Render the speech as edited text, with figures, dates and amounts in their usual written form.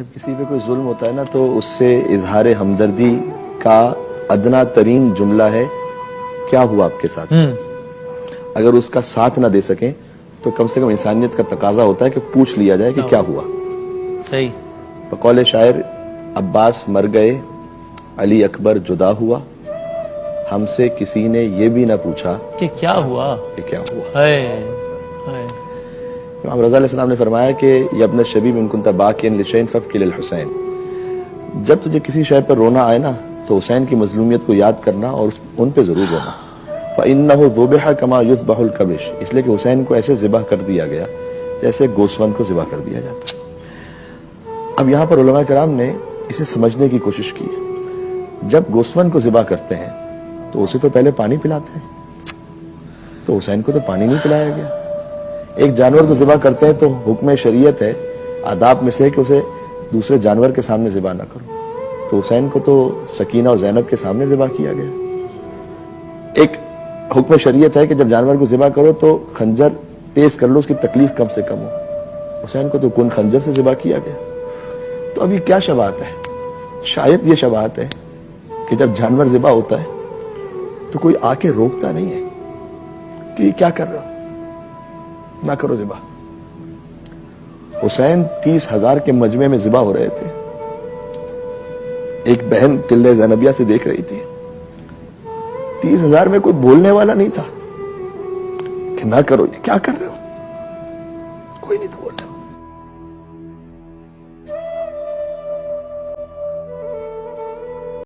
جب کسی پہ کوئی ظلم ہوتا ہے نا تو اس سے اظہار ہمدردی کا ادنا ترین جملہ ہے کیا ہوا آپ کے ساتھ. اگر اس کا ساتھ نہ دے سکیں تو کم سے کم انسانیت کا تقاضا ہوتا ہے کہ پوچھ لیا جائے کہ کیا ہوا. صحیح. بقول شاعر عباس مر گئے علی اکبر جدا ہوا ہم سے کسی نے یہ بھی نہ پوچھا کہ کیا ہوا. امام رضا علیہ السلام نے فرمایا کہ یا ابن شبیب ان کنت باکیا لشیء فابکی للحسین. جب تجھے کسی شے پر رونا آئے نا تو حسین کی مظلومیت کو یاد کرنا اور ان پہ ضرور رونا. فإنه ذبح كما يذبح الكبش. اس لیے کہ حسین کو ایسے ذبح کر دیا گیا جیسے گوسفند کو ذبح کر دیا جاتا. اب یہاں پر علماء کرام نے اسے سمجھنے کی کوشش کی. جب گوسفند کو ذبح کرتے ہیں تو اسے تو پہلے پانی پلاتے ہیں, تو حسین کو تو پانی نہیں پلایا گیا. ایک جانور کو ذبح کرتے ہیں تو حکم شریعت ہے, آداب میں سے کہ اسے دوسرے جانور کے سامنے ذبح نہ کرو. تو حسین کو تو سکینہ اور زینب کے سامنے ذبح کیا گیا. ایک حکم شریعت ہے کہ جب جانور کو ذبح کرو تو خنجر تیز کر لو, اس کی تکلیف کم سے کم ہو. حسین کو تو کن خنجر سے ذبح کیا گیا. تو اب یہ کیا شباہت ہے؟ شاید یہ شباہت ہے کہ جب جانور ذبح ہوتا ہے تو کوئی آ کے روکتا نہیں ہے کہ یہ کیا کر رہے ہو, نہ کرو ذبح. حسین 30,000 کے مجمع میں ذبح ہو رہے تھے. ایک بہن تلے زینبیہ سے دیکھ رہی تھی. 30,000 میں کوئی بولنے والا نہیں تھا کہ نہ کرو, یہ کیا کر رہے ہو.